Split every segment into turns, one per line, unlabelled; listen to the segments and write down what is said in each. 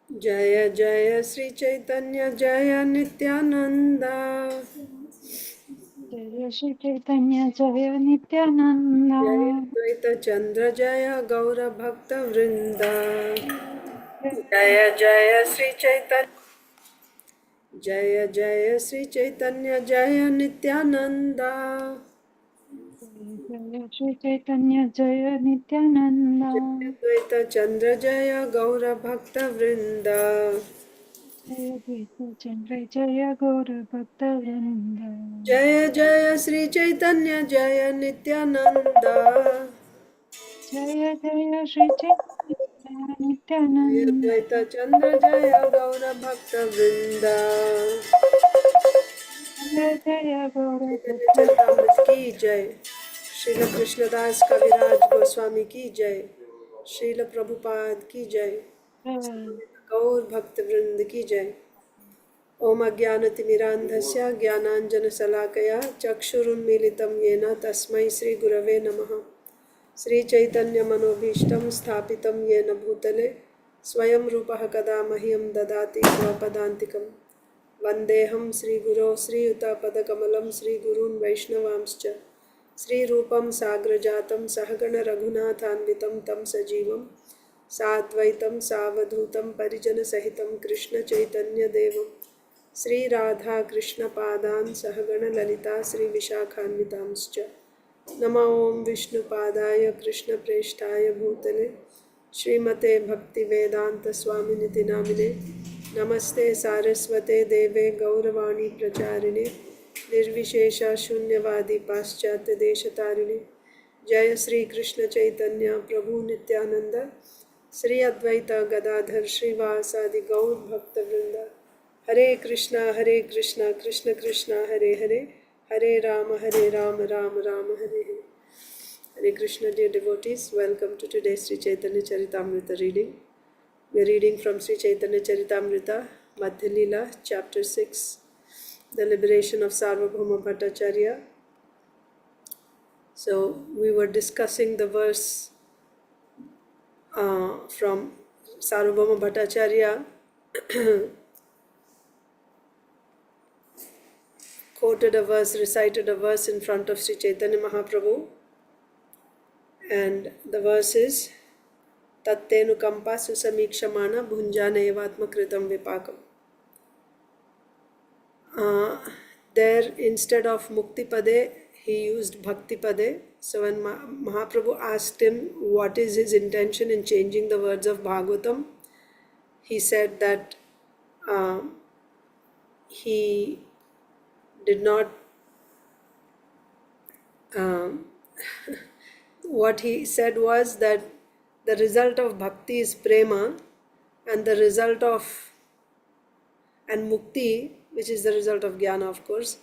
Jaya Jaya Sri Chaitanya Jaya Nityananda
Jaya Shri Chaitanya Jaya Nityananda.
Jaya Advaita Chandra Jaya Gaura Bhakta Vrinda Jaya Jaya Sri Chaitanya Jaya Jaya Sri Chaitanya Jaya Nityananda
Jaya Shri Chaitanya Jaya Nityananda.
Jaya Advaita Chandra Jaya Gaura Bhakta Vrinda
Jaya Dvaita Chandra Jaya Gaura Bhakta Vrinda.
Jaya Jaya Sri Chaitanya Jaya Nityananda
Jaya Jaya Shri Chaitanya Jaya
Jaya
Nityananda.
Advaita Chandra Jaya Gaura Bhakta Vrinda
Jaya Jaya Gaura
चैतन्य
Bhakta
Charitamrita की जय। श्रील कृष्णदास कविराज गोस्वामी की जय। श्रील प्रभुपाद की जय।
Vrinda.
गौर भक्त वृंद की जय। ओम अज्ञानतिमिरान्धस्य ज्ञानाञ्जनशलाकया चक्षुरुन्मीलितं येन तस्मै श्रीगुरवे नमः। श्रीचैतन्यमनोभीष्टं स्थापितं येन भूतले स्वयं रूपः कदा मह्यं ददाति स्वपदान्तिकम्। वन्देऽहं श्रीगुरो श्रीयुतापदकमलं श्रीगुरून् वैष्णवांश्च श्रीरूपं साग्रजातं सहगणरघुनाथान्वितं तं सजीवं साद्वैतं सावधूतं परिजनसहितं कृष्णचैतन्यदेवं श्रीराधाकृष्णपादान् सहगणललिता श्रीविशाखान्वितांश्च नमो ॐ विष्णुपादाय कृष्णप्रेष्ठाय भूतले श्रीमते भक्तिवेदान्तस्वामिनिति नामिने नमस्ते सारस्वते देवे गौरवाणी प्रचारिणे निर्विशेष शून्यवादी पाश्चात्य देशतारिणे जय श्री कृष्ण चैतन्य प्रभु नित्यानंद श्री अद्वैत गदाधर श्रीवासादि गौर भक्त वृंद हरे Krishna Krishna Krishna Hare Hare Hare Ram Ram Ram Hare Hare Hare Krishna, dear devotees, welcome to today's Sri Chaitanya Charitamrita reading. We are reading from Sri Chaitanya Charitamrita, Madhya Lila, chapter 6, the liberation of Sarvabhauma Bhattacharya. So, we were discussing the verse from Sarvabhauma Bhattacharya, quoted a verse, recited a verse in front of Sri Chaitanya Mahaprabhu, and the verse is Tattenukampa Susamikshmana Bhunjana Evatmakritam Vipakam. There, instead of Mukti Pade, he used Bhakti Pade. So when Mahaprabhu asked him what is his intention in changing the words of Bhagavatam, he said that he did not, what he said was that the result of bhakti is prema, and the result of, and mukti, which is the result of jnana, of course,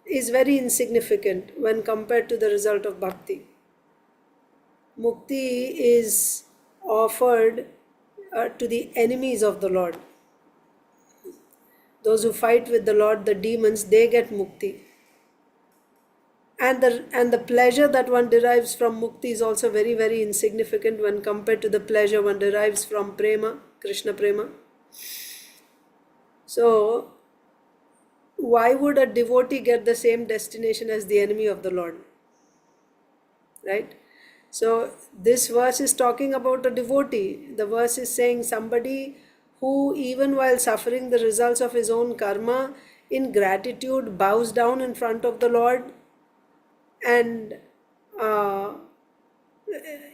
is very insignificant when compared to the result of bhakti. Mukti is offered to the enemies of the Lord. Those who fight with the Lord, the demons, they get mukti. And the pleasure that one derives from mukti is also very, very insignificant when compared to the pleasure one derives from prema, Krishna prema. So, why would a devotee get the same destination as the enemy of the Lord? Right? So, this verse is talking about a devotee. The verse is saying somebody who, even while suffering the results of his own karma, in gratitude bows down in front of the Lord, and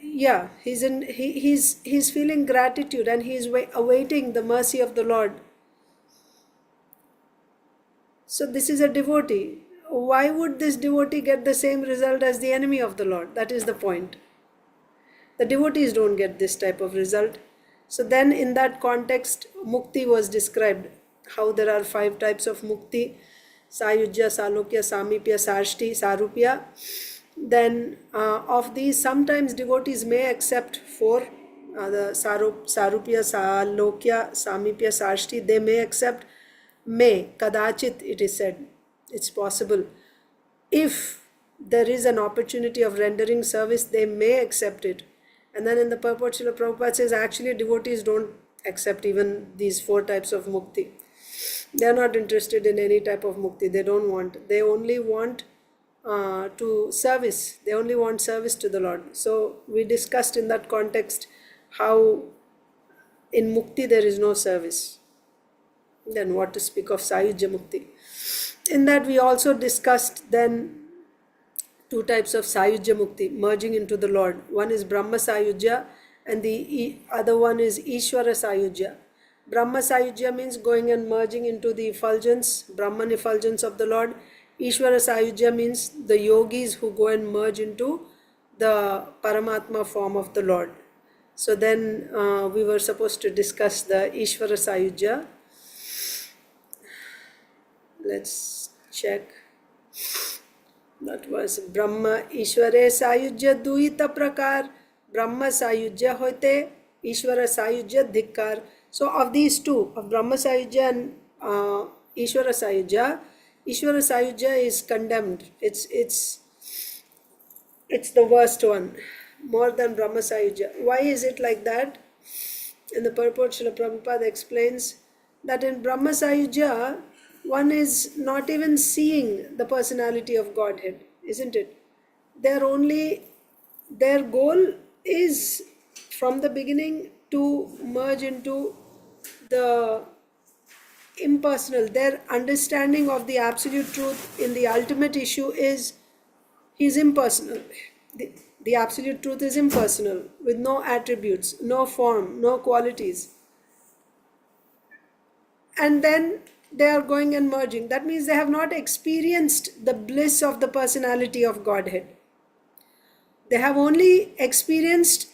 he's feeling gratitude, and he's awaiting the mercy of the Lord. So this is a devotee. Why would this devotee get the same result as the enemy of the Lord? That is the point. The devotees don't get this type of result. So then in that context, mukti was described, how there are 5 types of mukti: sayujya, salokya, samipya, sarshti, sarupya. Then of these, sometimes devotees may accept 4, the sarupya, salokya, samipya, sarshti, they may accept, may, kadachit it is said, it's possible. If there is an opportunity of rendering service, they may accept it. And then in the purport, Srila Prabhupada says actually devotees don't accept even these 4 types of mukti. They are not interested in any type of mukti. They don't want. They only want to service. They only want service to the Lord. So we discussed in that context how in mukti there is no service. Then what to speak of Sayujya Mukti. In that we also discussed then 2 types of Sayujya Mukti, merging into the Lord. One is Brahma Sayujya and the other one is Ishvara Sayujya. Brahma Sayujya means going and merging into the effulgence, Brahman effulgence of the Lord. Ishvara Sayujya means the yogis who go and merge into the Paramatma form of the Lord. So then we were supposed to discuss the Ishvara Sayujya. Let's check. That was Brahma Ishvare Sayujya Duita Prakar. Brahma Sayujya hoite, Ishvara Sayujya Dhikkar. So of these 2, of Brahma Sayujya and Ishvara Sayujya is condemned. It's the worst one, more than Brahma Sayujya. Why is it like that? In the purport, Srila Prabhupada explains that in Brahma Sayujya, one is not even seeing the personality of Godhead, isn't it? Their goal is from the beginning to merge into the impersonal. Their understanding of the absolute truth in the ultimate issue is impersonal. The absolute truth is impersonal, with no attributes, no form, no qualities. And then they are going and merging. That means they have not experienced the bliss of the personality of Godhead. They have only experienced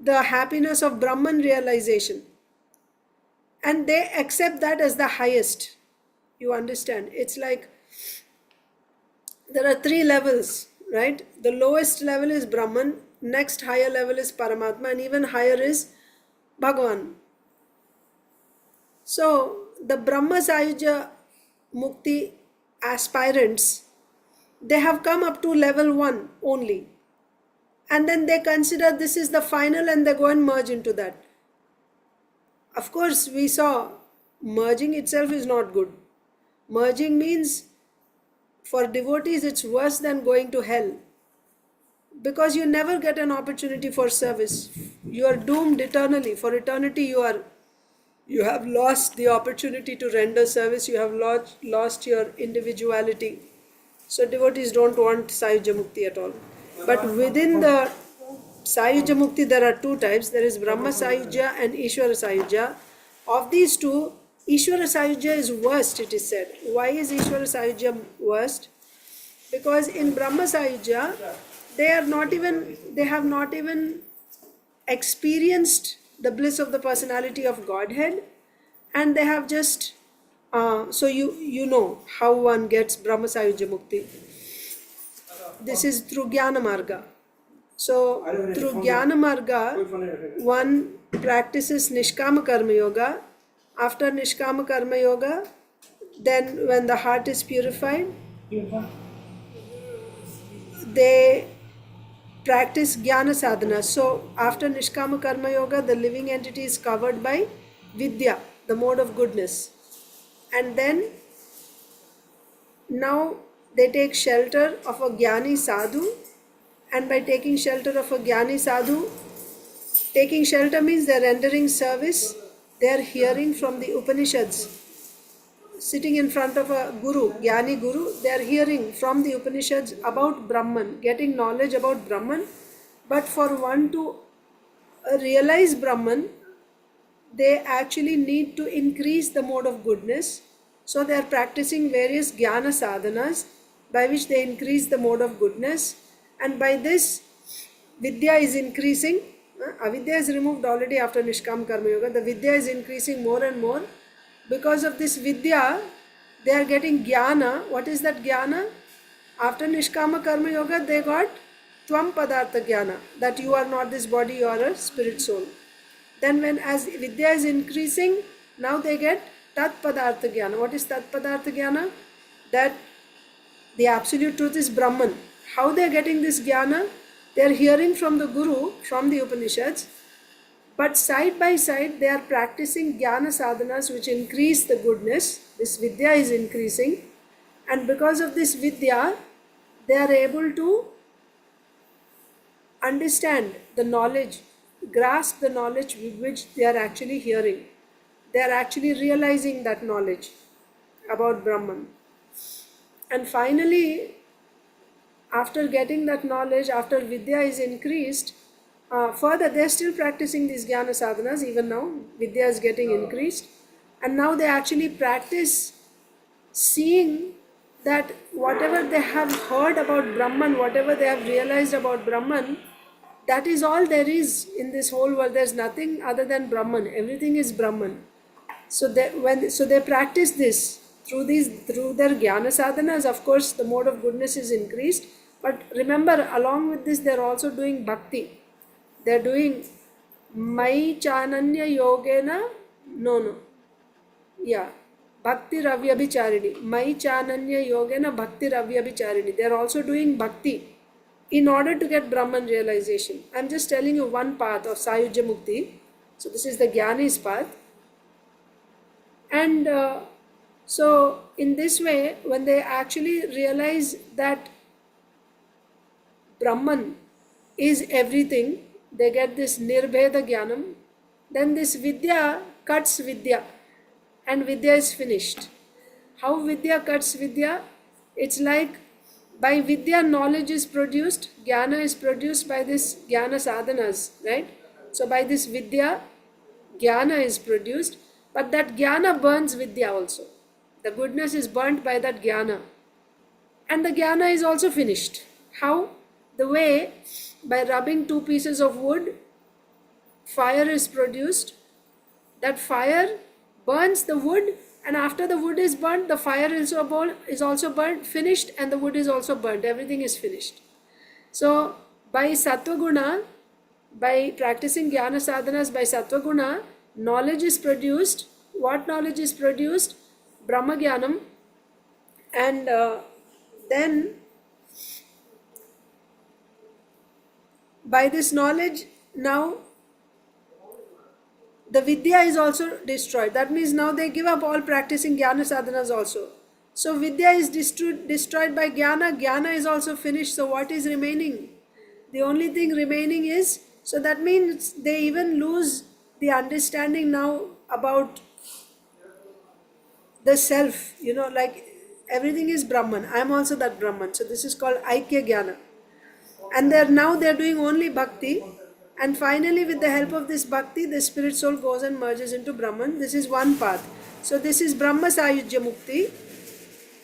the happiness of Brahman realization. And they accept that as the highest. You understand? It's like there are 3 levels, right? The lowest level is Brahman, next higher level is Paramatma, and even higher is Bhagavan. So the Brahma Sayujya Mukti aspirants, they have come up to level 1 only. And then they consider this is the final and they go and merge into that. Of course, we saw merging itself is not good. Merging means for devotees it's worse than going to hell. Because you never get an opportunity for service. You are doomed eternally. For eternity you have lost the opportunity to render service. You have lost your individuality. So devotees don't want Sayujya Mukti at all. But within the Sayujya Mukti there are 2 types. There is Brahma Sayujya and Ishvara Sayujya. Of these 2, Ishvara Sayujya is worst, it is said. Why is Ishvara Sayujya worst? Because in Brahma Sayujya, they have not even experienced the bliss of the personality of Godhead, and they have just so you know how one gets Brahma Sayujya Mukti. This is through Jnana Marga. So through Jnana Marga, one practices Nishkama Karma Yoga. After Nishkama Karma Yoga, then when the heart is purified, they practice Jnana Sadhana. So after Nishkama Karma Yoga, the living entity is covered by Vidya, the mode of goodness. And then now they take shelter of a Jnani Sadhu, and by taking shelter of a Jnani Sadhu, taking shelter means they are rendering service, they are hearing from the Upanishads. Sitting in front of a Guru, Jnani Guru, they are hearing from the Upanishads about Brahman, getting knowledge about Brahman. But for one to realize Brahman, they actually need to increase the mode of goodness. So they are practicing various Jnana Sadhanas by which they increase the mode of goodness. And by this, Vidya is increasing. Avidya is removed already after Nishkam Karma Yoga. The Vidya is increasing more and more. Because of this Vidya, they are getting Jnana. What is that Jnana? After Nishkama Karma Yoga, they got Tvam Padartha Jnana. That you are not this body, you are a spirit soul. Then when as Vidya is increasing, now they get Tat Padartha Jnana. What is Tat Padartha Jnana? That the absolute truth is Brahman. How they are getting this Jnana? They are hearing from the Guru, from the Upanishads, But side by side, they are practicing jnana sadhanas which increase the goodness. This vidya is increasing, and because of this vidya, they are able to understand the knowledge, grasp the knowledge with which they are actually hearing. They are actually realizing that knowledge about Brahman. And finally, after getting that knowledge, after vidya is increased, further they're still practicing these jnana sadhanas even now. Vidya is getting increased, and now they actually practice seeing that whatever they have heard about Brahman, whatever they have realized about Brahman, that is all there is in this whole world. There's nothing other than Brahman. Everything is Brahman. So they practice this through their jnana sadhanas. Of course, the mode of goodness is increased. But remember, along with this, they're also doing bhakti. They're doing Mai Chananya Yogena. No. Yeah. Bhakti Ravyabhicharini. Mai Chananya Yogena Bhakti Ravyabhicharini. They're also doing bhakti in order to get Brahman realization. I'm just telling you one path of Sayujya Mukti. So this is the Jnani's path. And so in this way, when they actually realize that Brahman is everything, they get this Nirbheda Jnanam, then this Vidya cuts Vidya, and Vidya is finished. How Vidya cuts Vidya? It's like by Vidya knowledge is produced, Jnana is produced by this Jnana sadhanas, right? So by this Vidya, Jnana is produced, but that Jnana burns Vidya also. The goodness is burnt by that Jnana. And the Jnana is also finished. How? The way by rubbing two pieces of wood, fire is produced. That fire burns the wood, and after the wood is burnt, the fire is also burnt, finished, and the wood is also burnt. Everything is finished. So by Sattva-guna, by practicing Jnana sadhanas by Sattva-guna, knowledge is produced. What knowledge is produced? Brahma Jnanam. And then by this knowledge, now the Vidya is also destroyed. That means now they give up all practicing Jnana sadhanas also. So Vidya is destroyed by Jnana. Jnana is also finished. So what is remaining? The only thing remaining is, so that means they even lose the understanding now about the self. Like everything is Brahman. I am also that Brahman. So this is called Aikya Jnana. And they're doing only bhakti. And finally, with the help of this bhakti, the spirit soul goes and merges into Brahman. This is one path. So this is Brahma Sayujya Mukti.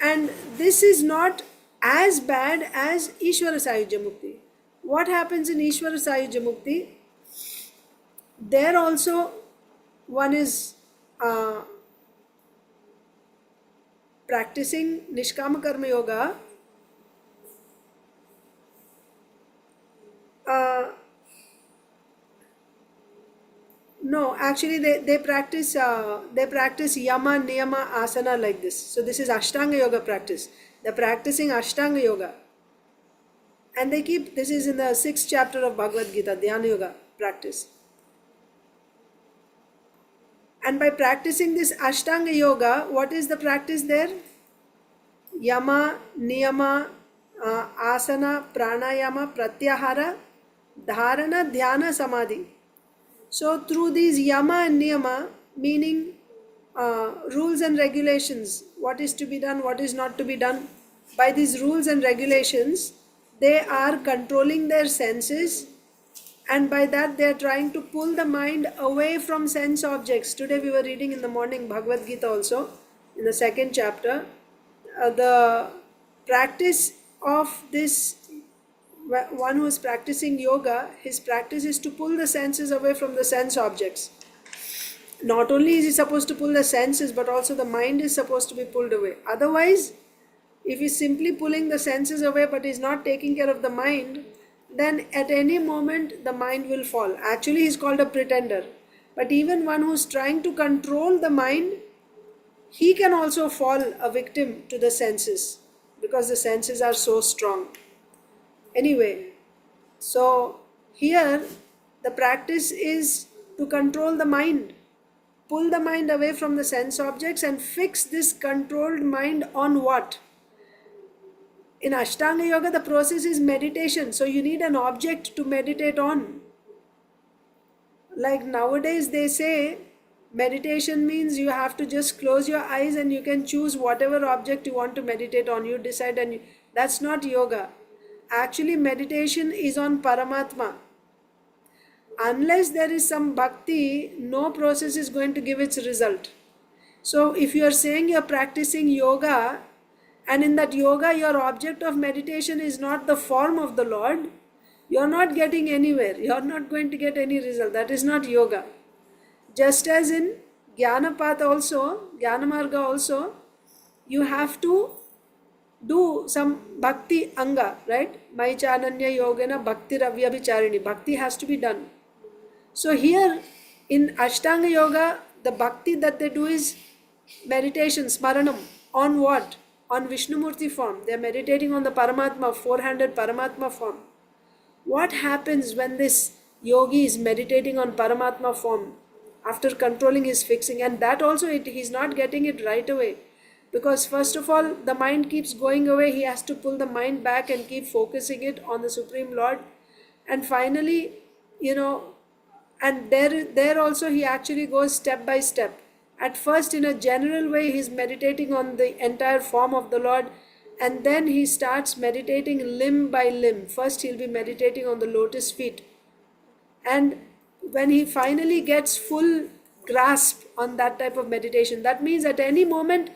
And this is not as bad as Ishvara Sayujya Mukti. What happens in Ishvara Sayujya Mukti? There also one is practicing Nishkama Karma Yoga. No, actually they practice yama, niyama, asana like this. So this is Ashtanga Yoga practice. They're practicing Ashtanga Yoga. And this is in the 6th chapter of Bhagavad Gita, Dhyana Yoga practice. And by practicing this Ashtanga Yoga, what is the practice there? Yama, niyama, asana, pranayama, pratyahara, dharana, dhyana, samadhi. So through these yama and niyama, meaning rules and regulations, what is to be done, what is not to be done, by these rules and regulations, they are controlling their senses, and by that they are trying to pull the mind away from sense objects. Today we were reading in the morning Bhagavad Gita also, in the 2nd chapter. The practice of this one who is practicing yoga, his practice is to pull the senses away from the sense objects. Not only is he supposed to pull the senses, but also the mind is supposed to be pulled away. Otherwise, if he's simply pulling the senses away but is not taking care of the mind, then at any moment the mind will fall. Actually, he's called a pretender. But even one who's trying to control the mind, he can also fall a victim to the senses, because the senses are so strong. Anyway, so here the practice is to control the mind. Pull the mind away from the sense objects and fix this controlled mind on what? In Ashtanga Yoga, the process is meditation. So you need an object to meditate on. Like nowadays they say, meditation means you have to just close your eyes and you can choose whatever object you want to meditate on. You decide, and that's not yoga. Actually, meditation is on Paramatma. Unless there is some bhakti, no process is going to give its result. So if you are saying you are practicing yoga, and in that yoga your object of meditation is not the form of the Lord, you are not getting anywhere. You are not going to get any result. That is not yoga. Just as in Jnanapath also, Jnanamarga also, you have to do some bhakti anga, right? Mai chananya yogena bhakti ravyabhicharini. Bhakti has to be done. So here in Ashtanga Yoga, the bhakti that they do is meditation, smaranam. On what? On Vishnumurti form. They are meditating on the Paramatma, four-handed Paramatma form. What happens when this yogi is meditating on Paramatma form after controlling his fixing? And that also he's not getting it right away. Because first of all, the mind keeps going away. He has to pull the mind back and keep focusing it on the Supreme Lord. And finally, and there also he actually goes step by step. At first, in a general way, he's meditating on the entire form of the Lord, and then he starts meditating limb by limb. First, he'll be meditating on the lotus feet. And when he finally gets full grasp on that type of meditation, that means at any moment,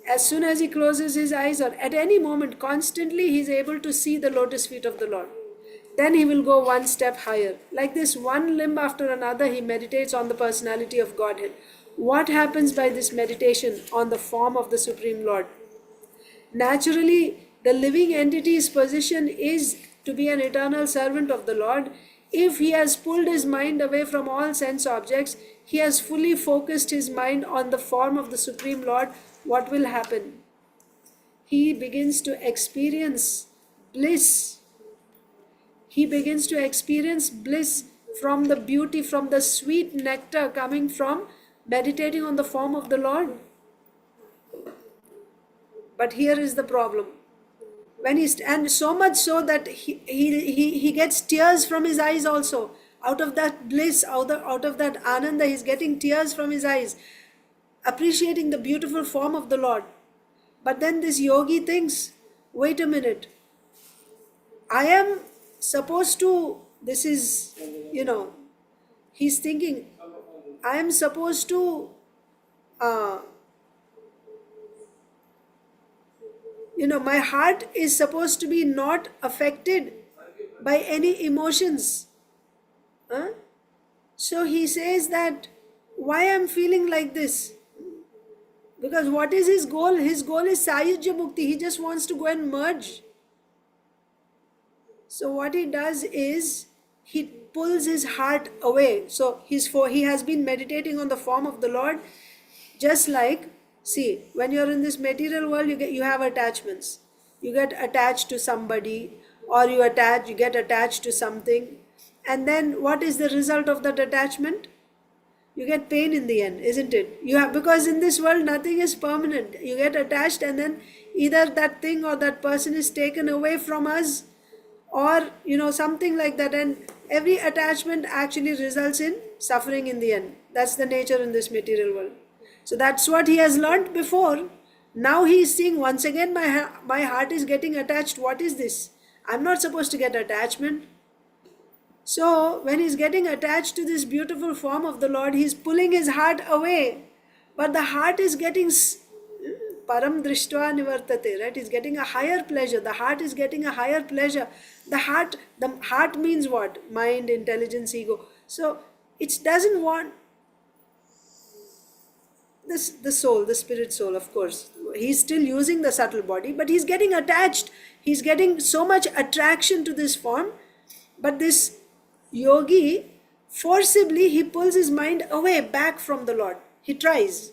as soon as he closes his eyes, or at any moment, constantly he's able to see the lotus feet of the Lord. Then he will go one step higher. Like this, one limb after another, he meditates on the personality of Godhead. What happens by this meditation on the form of the Supreme Lord? Naturally, the living entity's position is to be an eternal servant of the Lord. If he has pulled his mind away from all sense objects, he has fully focused his mind on the form of the Supreme Lord, what will happen? He begins to experience bliss. He begins to experience bliss from the beauty, from the sweet nectar coming from meditating on the form of the Lord. But here is the problem. And so much so that he gets tears from his eyes also. Out of that bliss, out of that ananda, he's getting tears from his eyes, appreciating the beautiful form of the Lord. But then this yogi thinks, wait a minute, I am supposed to, he's thinking, I am supposed to, my heart is supposed to be not affected by any emotions. So he says that, why I am feeling like this? Because what is his goal? His goal is Sayujya Mukti. He just wants to go and merge. So what he does is, he pulls his heart away. So he has been meditating on the form of the Lord. Just like, see, when you're in this material world, you have attachments. You get attached to somebody, or you get attached to something. And then what is the result of that attachment? You get pain in the end, isn't it? Because in this world nothing is permanent. You get attached, and then either that thing or that person is taken away from us, or something like that. And every attachment actually results in suffering in the end. That's the nature in this material world. So that's what he has learnt before. Now he is seeing, once again, my heart is getting attached. What is this? I'm not supposed to get attachment. So when he's getting attached to this beautiful form of the Lord, he's pulling his heart away. But the heart is getting param drishtva nivartate, right? He's getting a higher pleasure. The heart is getting a higher pleasure. The heart means what? Mind, intelligence, ego. So it doesn't want this, the soul, the spirit soul, of course. He's still using the subtle body, but he's getting attached. He's getting so much attraction to this form. But this yogi, forcibly, he pulls his mind away, back from the Lord. He tries.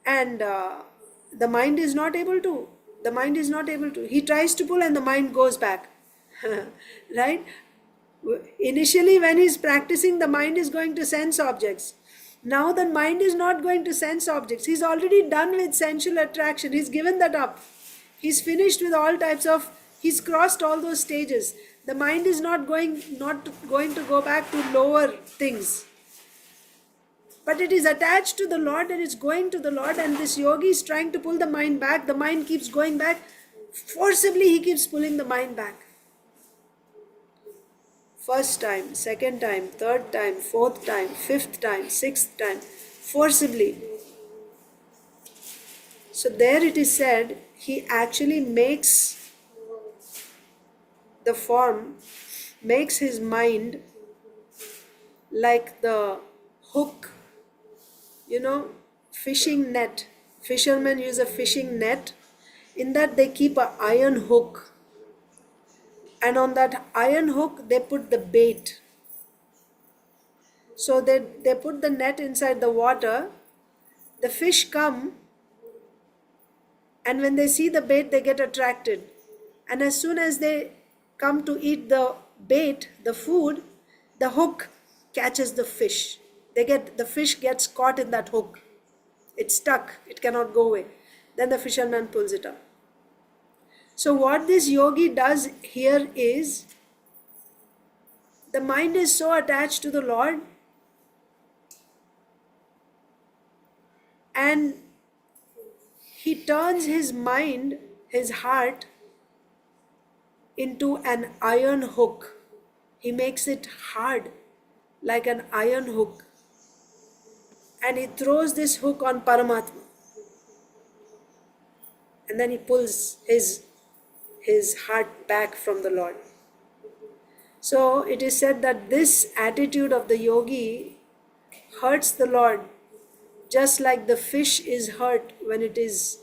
And the mind is not able to. He tries to pull and the mind goes back. Right? Initially, when he's practicing, the mind is going to sense objects. Now the mind is not going to sense objects. He's already done with sensual attraction. He's given that up. He's finished with all types of, he's crossed all those stages. The mind is not going to go back to lower things. But it is attached to the Lord and it's going to the Lord, and this yogi is trying to pull the mind back. The mind keeps going back. Forcibly he keeps pulling the mind back. First time, second time, third time, fourth time, fifth time, sixth time, forcibly. So there it is said, he actually makes the form, makes his mind like the hook, fishing net. Fishermen use a fishing net. In that they keep an iron hook. And on that iron hook, they put the bait. So they put the net inside the water. The fish come, and when they see the bait, they get attracted. And as soon as they come to eat the bait, the food, the hook catches the fish. The fish gets caught in that hook. It's stuck. It cannot go away. Then the fisherman pulls it up. So what this yogi does here is, the mind is so attached to the Lord, and he turns his mind, his heart, into an iron hook. He makes it hard, like an iron hook. And he throws this hook on Paramatma. And then he pulls his heart back from the Lord. So it is said that this attitude of the yogi hurts the Lord, just like the fish is hurt when it is,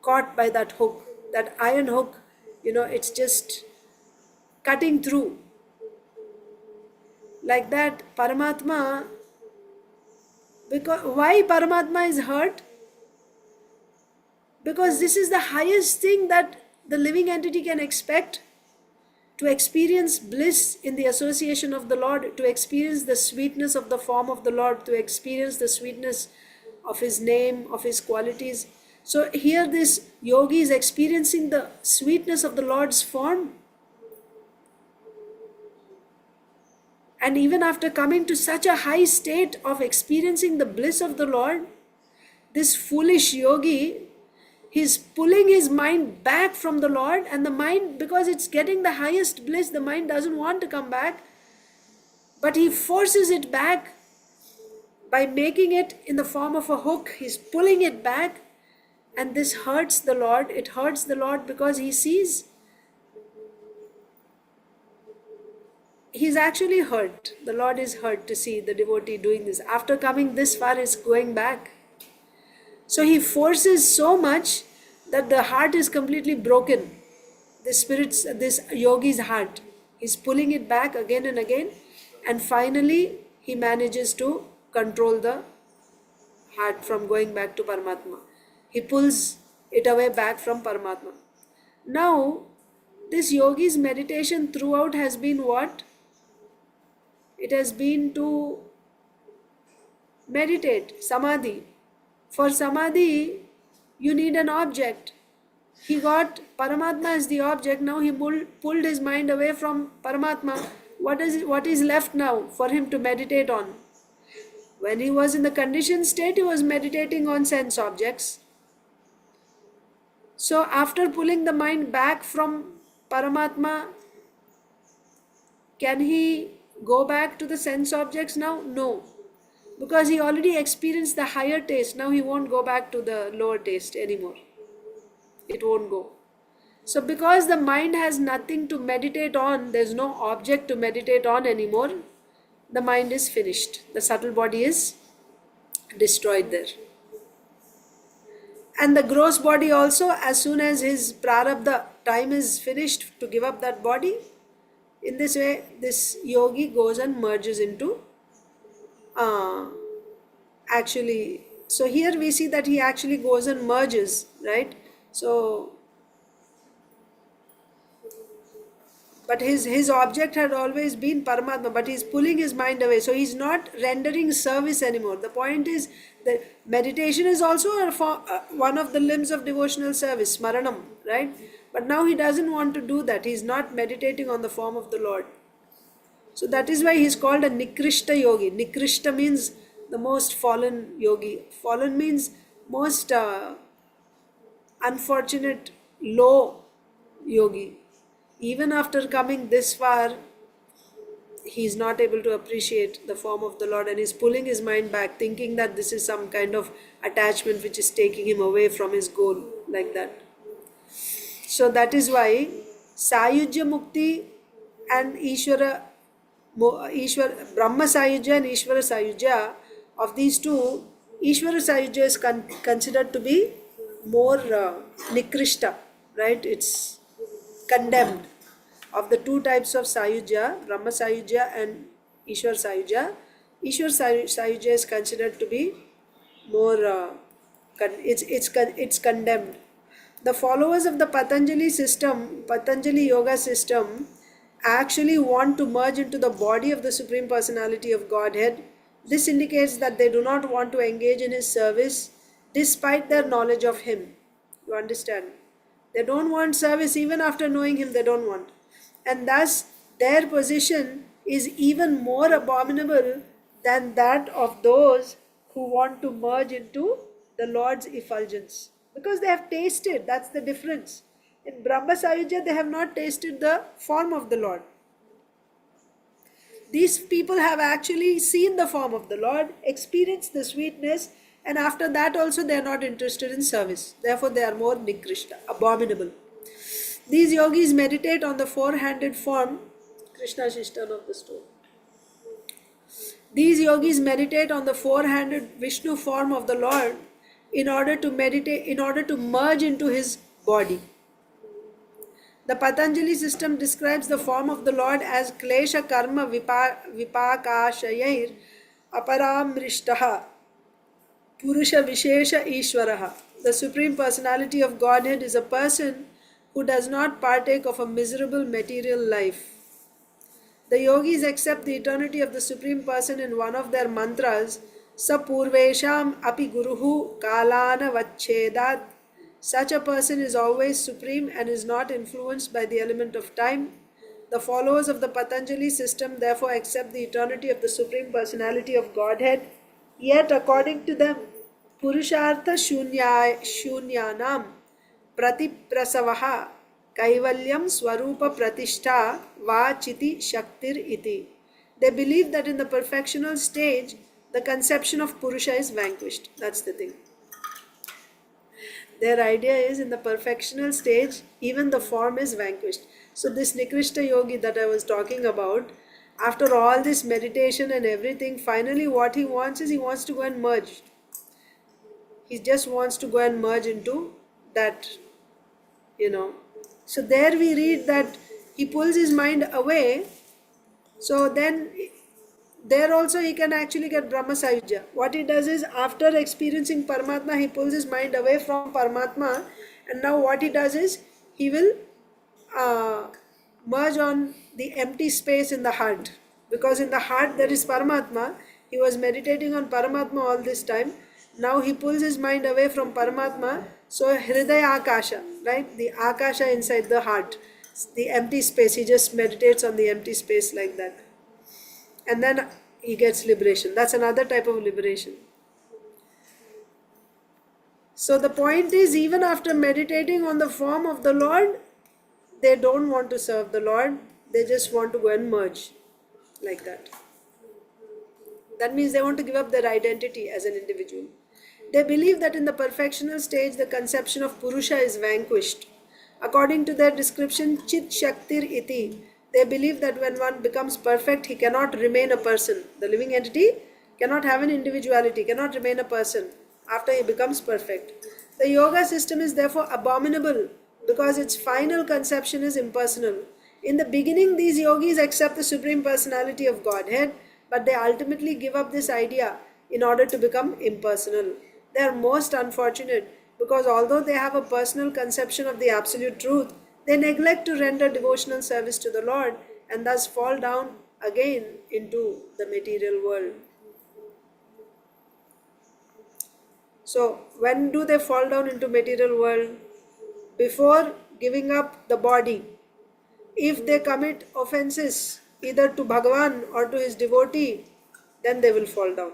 caught by that hook, that iron hook, it's just cutting through. Like that, Paramatma, why Paramatma is hurt? Because this is the highest thing that the living entity can expect, to experience bliss in the association of the Lord, to experience the sweetness of the form of the Lord, to experience the sweetness of His name, of His qualities. So here this yogi is experiencing the sweetness of the Lord's form. And even after coming to such a high state of experiencing the bliss of the Lord, this foolish yogi, he's pulling his mind back from the Lord, and the mind, because it's getting the highest bliss, the mind doesn't want to come back, but he forces it back by making it in the form of a hook. He's pulling it back, and this hurts the Lord. It hurts the Lord because he sees, he's actually hurt. The Lord is hurt to see the devotee doing this. After coming this far, he's going back. So he forces so much that the heart is completely broken. This yogi's heart. He's pulling it back again and again, and finally he manages to control the heart from going back to Paramatma. He pulls it away back from Paramatma. Now, this yogi's meditation throughout has been what? It has been to meditate, samadhi. For samadhi, you need an object. He got Paramatma as the object. Now he pulled his mind away from Paramatma. What is left now for him to meditate on? When he was in the conditioned state, he was meditating on sense objects. So after pulling the mind back from Paramatma, can he go back to the sense objects now? No. Because he already experienced the higher taste. Now he won't go back to the lower taste anymore. It won't go. So because the mind has nothing to meditate on, there's no object to meditate on anymore, the mind is finished. The subtle body is destroyed there. And the gross body also, as soon as his prarabdha time is finished to give up that body, in this way, this yogi goes and merges into so here we see that he actually goes and merges, right? So but his object had always been Paramatma, but he's pulling his mind away. So he's not rendering service anymore. The point is that meditation is also one of the limbs of devotional service, Smaranam, right? But now he doesn't want to do that. He's not meditating on the form of the Lord. So that is why he's called a Nikrishta yogi. Nikrishta means the most fallen yogi. Fallen means most unfortunate, low yogi. Even after coming this far, he's not able to appreciate the form of the Lord, and he's pulling his mind back, thinking that this is some kind of attachment which is taking him away from his goal, like that. So that is why Sayujya Mukti and Brahma Sayujya and Ishvara Sayujya, of these two, Ishvara Sayujya is considered to be more Nikrishta, right? It's condemned. Of the two types of Sayujya, Brahma Sayujya and Ishwar Sayujya, Sayujya is considered to be more, it's condemned. The followers of the Patanjali Yoga system, actually want to merge into the body of the Supreme Personality of Godhead. This indicates that they do not want to engage in his service despite their knowledge of him. You understand? They don't want service even after knowing him, they don't want. And thus their position is even more abominable than that of those who want to merge into the Lord's effulgence. Because they have tasted, that's the difference. In Brahma Sayujya, they have not tasted the form of the Lord. These people have actually seen the form of the Lord, experienced the sweetness, and after that also they are not interested in service. Therefore they are more Nikrishta, abominable. These yogis meditate on the four-handed form. Krishna is turn of the stone. These yogis meditate on the four-handed Vishnu form of the Lord in order to merge into his body. The Patanjali system describes the form of the Lord as Klesha Karma Vipakashayir Aparamrishtaha Purusha Vishesha Ishwaraha. The Supreme Personality of Godhead is a person who does not partake of a miserable material life. The yogis accept the eternity of the Supreme Person in one of their mantras, Sapurvesham api guruhu kalana vachedat. Such a person is always supreme and is not influenced by the element of time. The followers of the Patanjali system therefore accept the eternity of the Supreme Personality of Godhead. Yet according to them, Purushartha Shunyanam Pratiprasavaha Kaivalyam Swarupa Pratishtha Vachiti Shaktir Iti. They believe that in the perfectional stage, the conception of Purusha is vanquished. That's the thing. Their idea is in the perfectional stage, even the form is vanquished. So this Nikrishta yogi that I was talking about, after all this meditation and everything, finally what he wants is he wants to go and merge. He just wants to go and merge into that, So there we read that he pulls his mind away. So then there also he can actually get Brahma Sayujya. What he does is after experiencing Paramatma, he pulls his mind away from Paramatma, and now what he does is he will merge on the empty space in the heart. Because in the heart there is Paramatma. He was meditating on Paramatma all this time. Now he pulls his mind away from Paramatma. So Hridaya Akasha, right? The Akasha inside the heart. The empty space. He just meditates on the empty space like that. And then he gets liberation. That's another type of liberation. So the point is, even after meditating on the form of the Lord, they don't want to serve the Lord. They just want to go and merge like that. That means they want to give up their identity as an individual. They believe that in the perfectional stage, the conception of Purusha is vanquished. According to their description, Chit Shaktir Iti, they believe that when one becomes perfect, he cannot remain a person. The living entity cannot have an individuality, cannot remain a person after he becomes perfect. The yoga system is therefore abominable because its final conception is impersonal. In the beginning, these yogis accept the Supreme Personality of Godhead, but they ultimately give up this idea in order to become impersonal. They are most unfortunate because although they have a personal conception of the Absolute Truth, they neglect to render devotional service to the Lord and thus fall down again into the material world. So, when do they fall down into material world? Before giving up the body. If they commit offenses either to Bhagavan or to his devotee, then they will fall down.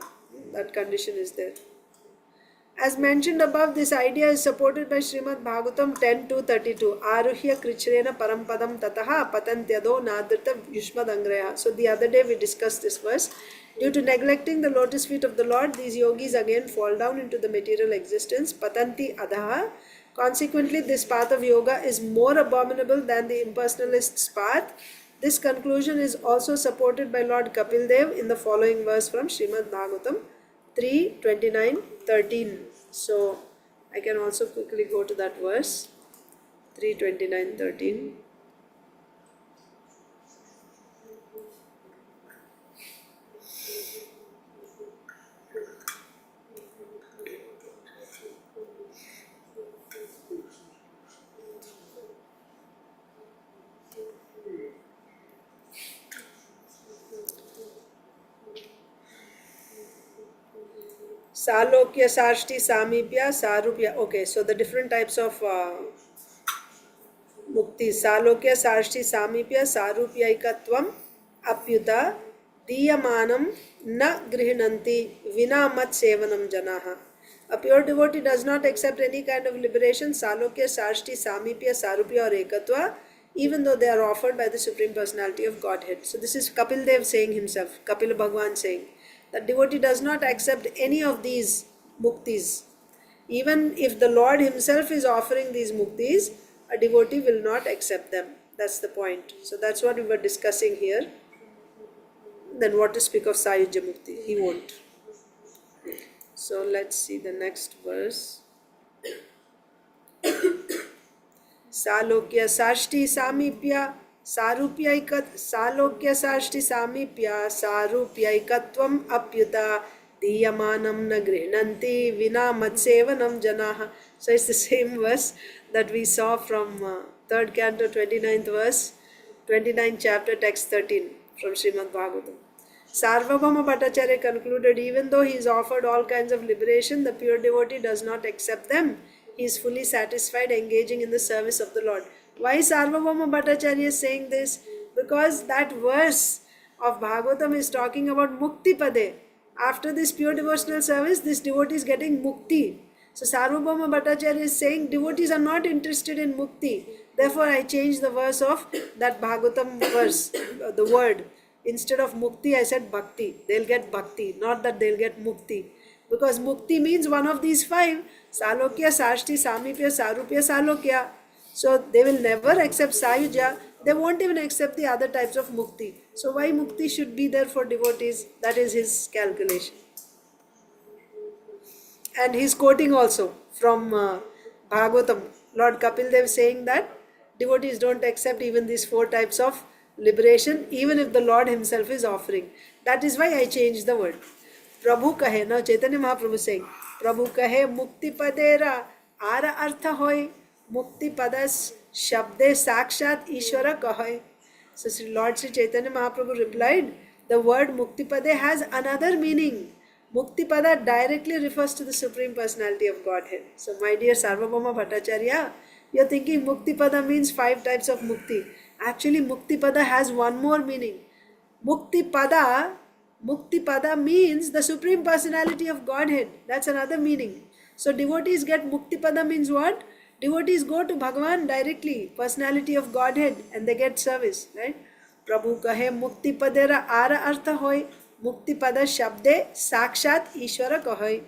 That condition is there. As mentioned above, this idea is supported by Srimad Bhagavatam 10:2-32. Aruhya krichrena parampadam tataha patantyado nadrita yushmadangraya. So the other day we discussed this verse. Due to neglecting the lotus feet of the Lord, these yogis again fall down into the material existence. Patanti adaha. Consequently, this path of yoga is more abominable than the impersonalist's path. This conclusion is also supported by Lord Kapil Dev in the following verse from Srimad Bhagavatam 3:29-13. So I can also quickly go to that verse 3:29-13. Salokya, Sarshti, Samipya, Sarupya. Okay, so the different types of mukti. Salokya, Sarshti, Samipya, Sarupyaikatvam, Apyuta, Diyamanam, Na Grihinanti, Vina Mat Sevanam Janaha. A pure devotee does not accept any kind of liberation, Salokya, Sarshti, Samipya, Sarupya or Ekatva, even though they are offered by the Supreme Personality of Godhead. So this is Kapil Dev saying himself, Kapila Bhagwan saying, that devotee does not accept any of these muktis. Even if the Lord himself is offering these muktis, a devotee will not accept them. That's the point. So that's what we were discussing here. Then what to speak of Sayujya Mukti? He won't. So let's see the next verse. Salokya Sarshti Samipya Sarupyaikat Salokya Sarshti Samipya Sarupyaikatvam Apyuta Diyamanam na grihnanti Vina Matsevanam Janaha. So it's the same verse that we saw from 3rd canto 29th verse, 29th chapter text 13 from Srimad Bhagavatam. Sarvabhauma Bhattacarya concluded, even though he is offered all kinds of liberation, the pure devotee does not accept them. He is fully satisfied engaging in the service of the Lord. Why Sarvabhauma Bhattacharya is saying this? Because that verse of Bhagavatam is talking about Mukti Pade. After this pure devotional service, this devotee is getting Mukti. So Sarvabhauma Bhattacharya is saying devotees are not interested in Mukti. Therefore I changed the verse of that Bhagavatam verse, the word. Instead of Mukti, I said Bhakti. They'll get Bhakti, not that they'll get Mukti. Because Mukti means one of these five. Salokya, Sarshti, Samipya, Sarupya, Salokya. So they will never accept Sayuja. They won't even accept the other types of Mukti. So why Mukti should be there for devotees? That is his calculation. And he's quoting also from Bhagavatam. Lord Kapil Dev saying that devotees don't accept even these four types of liberation, even if the Lord himself is offering. That is why I changed the word. Prabhu kahe, now Chaitanya Mahaprabhu saying, Prabhu kahe mukti padera ara artha hoy, mukti padas shabde sakshat ishvara kahoy. So Lord Sri Chaitanya Mahaprabhu replied, the word mukti pade has another meaning. Mukti pada directly refers to the Supreme Personality of Godhead. So my dear Sarvabhauma Bhattacharya, you are thinking mukti pada means five types of mukti. Actually, Mukti Pada has one more meaning. Mukti Pada means the Supreme Personality of Godhead. That's another meaning. So devotees get Mukti Pada means what? Devotees go to Bhagavan directly, Personality of Godhead, and they get service, right? Prabhu kahe Mukti Padera ara artha hoy, Mukti Pada shabde sakshat Ishvara kahoy.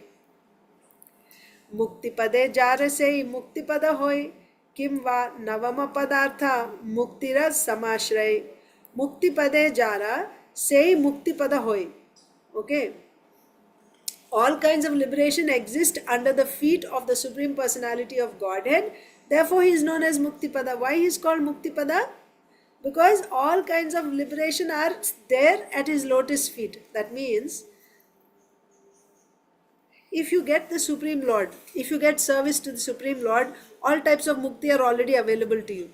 Mukti Pade jare se Mukti Pada hoy, किम वा नवम पदार्थ मुक्तिरस समाश्रय मुक्ति पदे Zara से मुक्ति पद होय. Okay, all kinds of liberation exist under the feet of the Supreme Personality of Godhead. Therefore he is known as Mukti Pada. Why he is called Mukti Pada? Because all kinds of liberation are there at his lotus feet. That means if you get the Supreme Lord, if you get service to the Supreme Lord, all types of mukti are already available to you.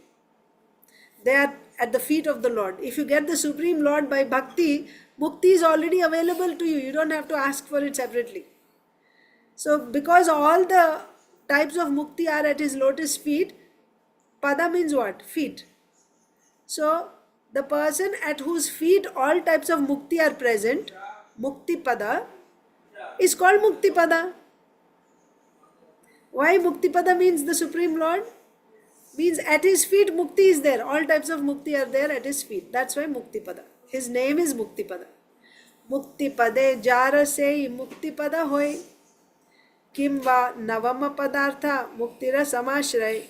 They are at the feet of the Lord. If you get the Supreme Lord by bhakti, mukti is already available to you. You don't have to ask for it separately. So because all the types of mukti are at his lotus feet, pada means what? Feet. So the person at whose feet all types of mukti are present, mukti pada, is called mukti pada. Why mukti pada means the Supreme Lord? Means at his feet mukti is there. All types of mukti are there at his feet. That's why mukti pada. His name is mukti pada. Mukti pade jara sei mukti pada hoy. Kimva navama padartha muktira samashray.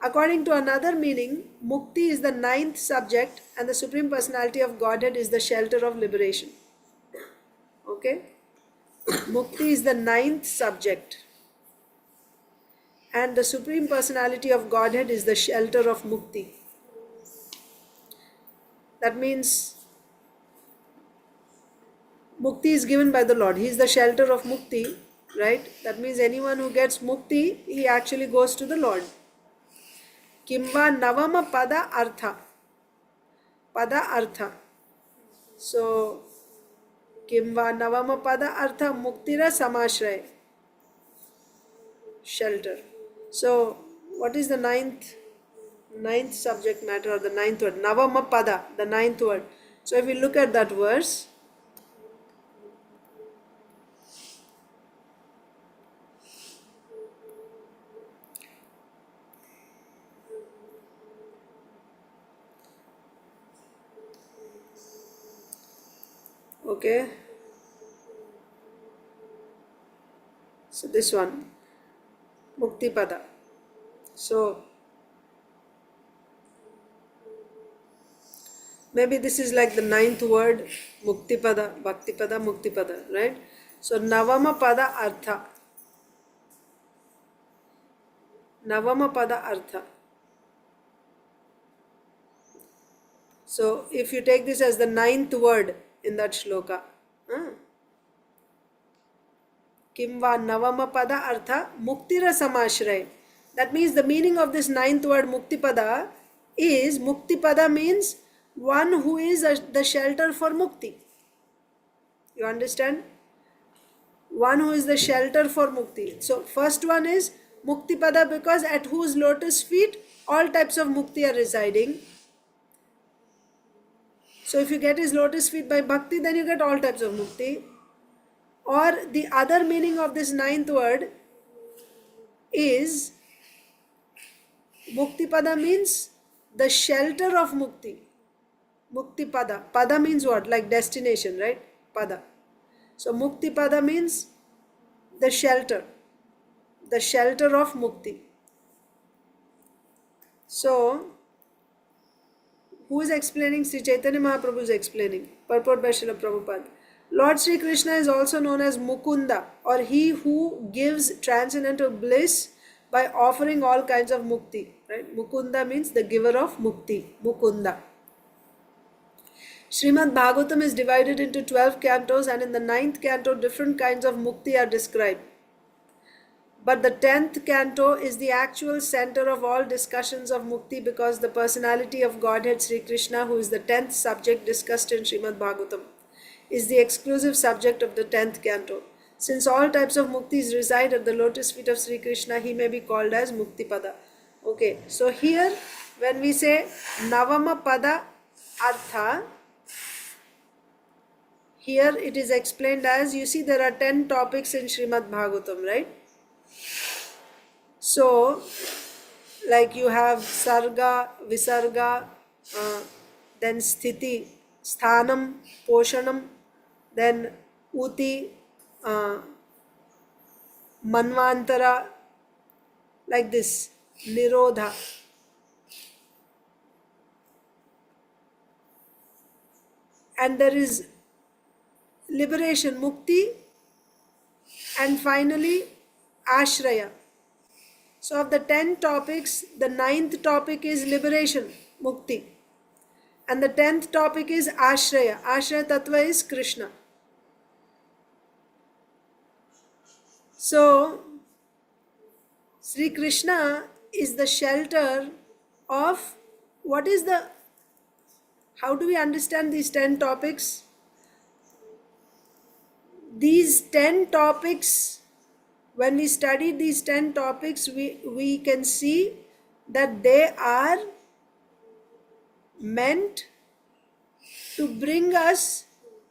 According to another meaning, mukti is the ninth subject and the Supreme Personality of Godhead is the shelter of liberation. Okay? Mukti is the ninth subject and the Supreme Personality of Godhead is the shelter of mukti. That means mukti is given by the Lord. He is the shelter of mukti, right? That means anyone who gets mukti, he actually goes to the Lord. Kimva navama pada artha. Pada artha. So, Kimva navama pada artha muktira samashray. Shelter. So, what is the ninth subject matter or the ninth word? Navama pada, the ninth word. So, if we look at that verse, okay. So, this one, Mukti pada. So, maybe this is like the ninth word, Mukti pada, Bhakti pada, Mukti pada, right? So, Navama pada artha. Navama pada artha. So, if you take this as the ninth word in that shloka, Kimva navama pada artha muktira samashray. That means the meaning of this ninth word mukti pada is, mukti pada means one who is the shelter for mukti. You understand? One who is the shelter for mukti. So first one is mukti pada because at whose lotus feet all types of mukti are residing. So if you get his lotus feet by bhakti, then you get all types of mukti. Or the other meaning of this ninth word is mukti pada means the shelter of mukti. Mukti pada. Pada means what? Like destination, right? Pada. So mukti pada means the shelter of mukti. So, who is explaining? Sri Chaitanya Mahaprabhu is explaining. Purport by Srila Prabhupada. Lord Sri Krishna is also known as Mukunda, or he who gives transcendental bliss by offering all kinds of mukti. Right? Mukunda means the giver of mukti. Mukunda. Srimad Bhagavatam is divided into 12 cantos, and in the 9th canto different kinds of mukti are described. But the 10th canto is the actual center of all discussions of mukti because the personality of Godhead Sri Krishna, who is the 10th subject discussed in Srimad Bhagavatam, is the exclusive subject of the 10th canto. Since all types of muktis reside at the lotus feet of Sri Krishna, he may be called as Mukti Pada. Okay, so here when we say Navama Pada Artha, here it is explained as, you see there are 10 topics in Srimad Bhagavatam, right? So, like you have Sarga, Visarga, then Sthiti, Sthanam, Poshanam, then Uti, Manvantara, like this, Nirodha. And there is liberation, Mukti, and finally Ashraya. So of the 10 topics, the 9th topic is liberation, Mukti. And the 10th topic is Ashraya. Ashraya Tattva is Krishna. So, Sri Krishna is the shelter of what is the, how do we understand these 10 topics? These 10 topics, when we study these 10 topics, we can see that they are meant to bring us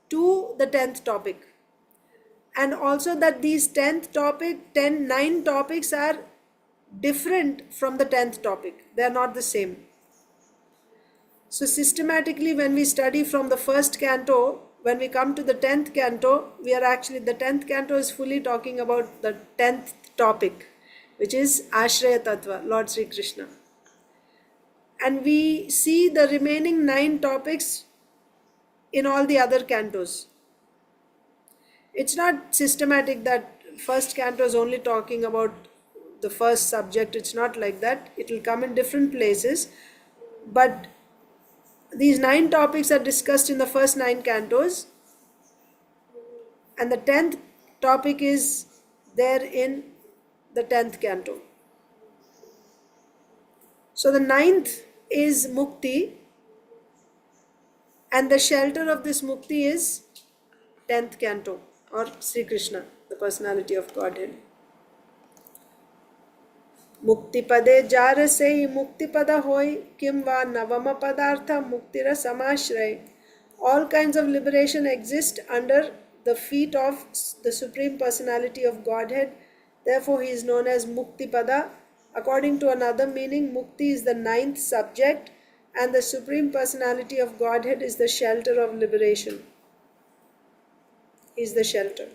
to the 10th topic. And also that these 9 topics are different from the 10th topic. They are not the same. So systematically, when we study from the first canto, when we come to the 10th canto, the 10th canto is fully talking about the 10th topic, which is Ashraya Tattva, Lord Sri Krishna. And we see the remaining 9 topics in all the other cantos. It's not systematic that first canto is only talking about the first subject. It's not like that. It will come in different places. But these 9 topics are discussed in the first 9 cantos. And the 10th topic is there in the 10th canto. So the 9th is Mukti. And the shelter of this Mukti is 10th canto, or Sri Krishna, the personality of Godhead. Mukti pade jarase mukti pada hoy kim va navama padartha muktira samashray. All kinds of liberation exist under the feet of the Supreme Personality of Godhead. Therefore, he is known as Mukti pada. According to another meaning, Mukti is the 9th subject, and the Supreme Personality of Godhead is the shelter of liberation. He is the shelter.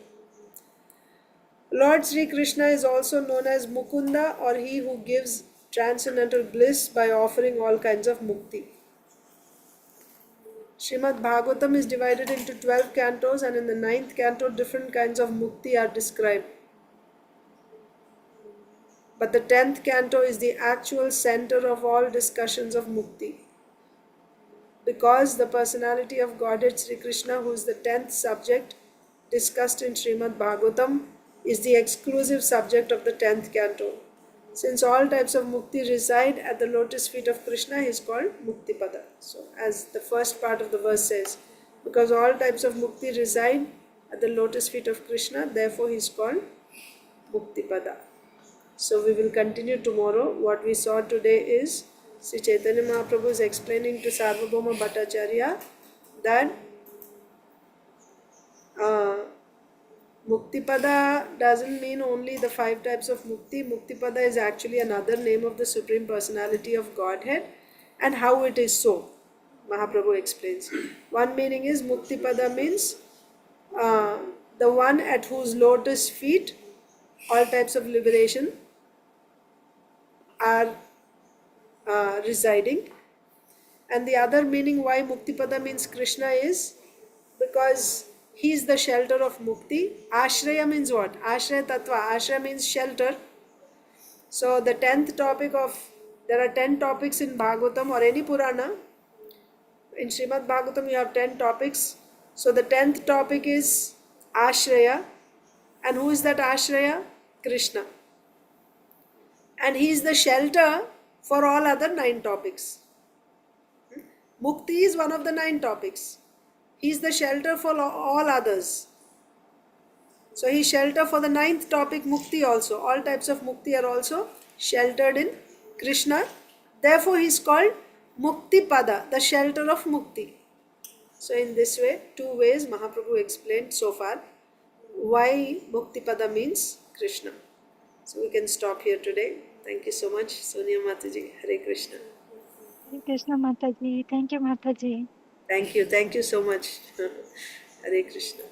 Lord Sri Krishna is also known as Mukunda, or he who gives transcendental bliss by offering all kinds of mukti. Srimad Bhagavatam is divided into 12 cantos, and in the 9th canto different kinds of mukti are described. But the 10th canto is the actual center of all discussions of mukti. Because the personality of Godhead Sri Krishna, who is the 10th subject discussed in Srimad Bhagavatam, is the exclusive subject of the 10th canto. Since all types of mukti reside at the lotus feet of Krishna, he is called Muktipada. So, as the first part of the verse says, because all types of mukti reside at the lotus feet of Krishna, therefore he is called Muktipada. So, we will continue tomorrow. What we saw today is Sri Chaitanya Mahaprabhu is explaining to Sarvabhauma Bhattacarya that Muktipada doesn't mean only the 5 types of mukti. Muktipada is actually another name of the Supreme Personality of Godhead, and how it is so. Mahaprabhu explains. One meaning is Muktipada means the one at whose lotus feet all types of liberation are residing. And the other meaning why Muktipada means Krishna is because he is the shelter of mukti. Ashraya means what? Ashraya Tattva. Ashraya means shelter. So the 10th topic of, there are 10 topics in Bhagavatam or any Purana. In Srimad Bhagavatam you have 10 topics. So the 10th topic is Ashraya. And who is that Ashraya? Krishna. And he is the shelter for all other 9 topics. Mukti is one of the 9 topics. He is the shelter for all others. So he is shelter for the 9th topic, Mukti also. All types of Mukti are also sheltered in Krishna. Therefore he is called Mukti Pada, the shelter of Mukti. So in this way, 2 ways Mahaprabhu explained so far why Mukti Pada means Krishna. So we can stop here today. Thank you so much, Sonia Mataji. Hare Krishna.
Hare Krishna Mataji. Thank you, Mataji.
Thank you so much. Hare Krishna.